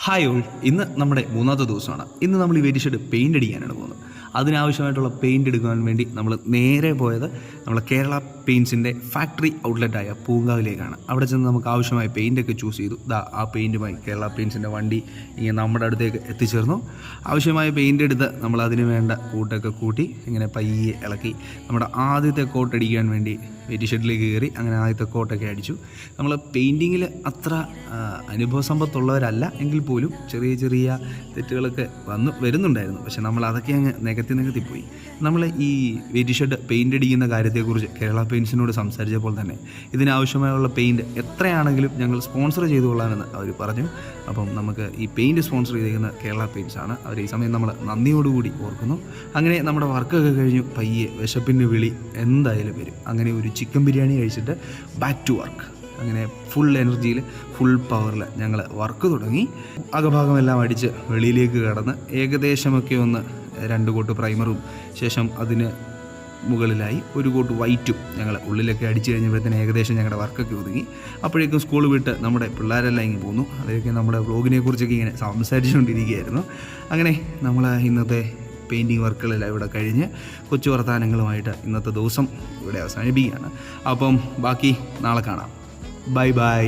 Hi all, ഇന്ന് നമ്മുടെ മൂന്നാമത്തെ ദിവസമാണ്. ഇന്ന് നമ്മൾ ഈ വെരി ഷെഡ് പെയിൻ്റ് അടിക്കാനാണ് പോകുന്നത്. അതിനാവശ്യമായിട്ടുള്ള പെയിൻ്റ് എടുക്കാൻ വേണ്ടി നമ്മൾ നേരെ പോയത് നമ്മളെ കേരള പെയിൻസിൻ്റെ ഫാക്ടറി ഔട്ട്ലെറ്റായ പൂങ്കാവിലേക്കാണ്. അവിടെ ചെന്ന് നമുക്ക് ആവശ്യമായ പെയിൻ്റൊക്കെ ചൂസ് ചെയ്തു. ആ പെയിൻറ്റുമായി കേരള പെയിൻസിൻ്റെ വണ്ടി ഇങ്ങനെ നമ്മുടെ അടുത്തേക്ക് എത്തിച്ചേർന്നു. ആവശ്യമായ പെയിൻ്റ് എടുത്ത് നമ്മൾ അതിന് വേണ്ട കൂട്ടൊക്കെ കൂട്ടി ഇങ്ങനെ പയ്യെ ഇളക്കി നമ്മുടെ ആദ്യത്തെ കോട്ട് അടിക്കാൻ വേണ്ടി വെരി ഷെഡിലേക്ക് കയറി. അങ്ങനെ ആദ്യത്തെ കോട്ടൊക്കെ അടിച്ചു. നമ്മൾ പെയിൻറ്റിങ്ങിൽ അത്ര അനുഭവ സമ്പത്തുള്ളവരല്ല എങ്കിൽ പോലും ചെറിയ ചെറിയ തെറ്റുകളൊക്കെ വരുന്നുണ്ടായിരുന്നു. പക്ഷെ നമ്മൾ അതൊക്കെ അങ്ങ് നികത്തിപ്പോയി. നമ്മൾ ഈ വെരി ഷെഡ് പെയിൻ്റ് അടിക്കുന്ന കാര്യത്തെക്കുറിച്ച് കേരള പെയിൻസിനോട് സംസാരിച്ചപ്പോൾ തന്നെ ഇതിനാവശ്യമായുള്ള പെയിൻറ്റ് എത്രയാണെങ്കിലും ഞങ്ങൾ സ്പോൺസർ ചെയ്തു കൊള്ളാമെന്ന് അവർ പറഞ്ഞു. അപ്പം നമുക്ക് ഈ പെയിൻറ്റ് സ്പോൺസർ ചെയ്തിരിക്കുന്ന കേരള പെയിൻസാണ്. അവർ ഈ സമയം നമ്മൾ നന്ദിയോടുകൂടി ഓർക്കുന്നു. അങ്ങനെ നമ്മുടെ വർക്കൊക്കെ കഴിഞ്ഞു. പയ്യെ വിശപ്പിൻ്റെ വിളി എന്തായാലും വരും. അങ്ങനെ ഒരു ചിക്കൻ ബിരിയാണി കഴിച്ചിട്ട് ബാക്ക് ടു വർക്ക്. അങ്ങനെ ഫുൾ എനർജിയിൽ ഫുൾ പവറിൽ ഞങ്ങൾ വർക്ക് തുടങ്ങി. അകഭാഗമെല്ലാം അടിച്ച് വെളിയിലേക്ക് കടന്ന് ഏകദേശമൊക്കെ ഒന്ന് 2 കോട്ട് പ്രൈമറും ശേഷം അതിന് മുകളിലായി 1 കോട്ട് വൈറ്റും ഞങ്ങൾ ഉള്ളിലൊക്കെ അടിച്ചു കഴിഞ്ഞപ്പോഴത്തേന് ഏകദേശം ഞങ്ങളുടെ വർക്കൊക്കെ ഒതുങ്ങി. അപ്പോഴേക്കും സ്കൂൾ വിട്ട് നമ്മുടെ പിള്ളേരെല്ലാം ഇങ്ങനെ പോന്നു. അതൊക്കെ നമ്മുടെ വ്ളോഗിനെ കുറിച്ചൊക്കെ ഇങ്ങനെ സംസാരിച്ചുകൊണ്ടിരിക്കുകയായിരുന്നു. അങ്ങനെ നമ്മൾ ഇന്നത്തെ പെയിൻറ്റിങ് വർക്കുകളെല്ലാം ഇവിടെ കഴിഞ്ഞ് കൊച്ചു വർത്താനങ്ങളുമായിട്ട് ഇന്നത്തെ ദിവസം ഇവിടെ അവസാനിപ്പിക്കുകയാണ്. അപ്പം ബാക്കി നാളെ കാണാം. Bye bye.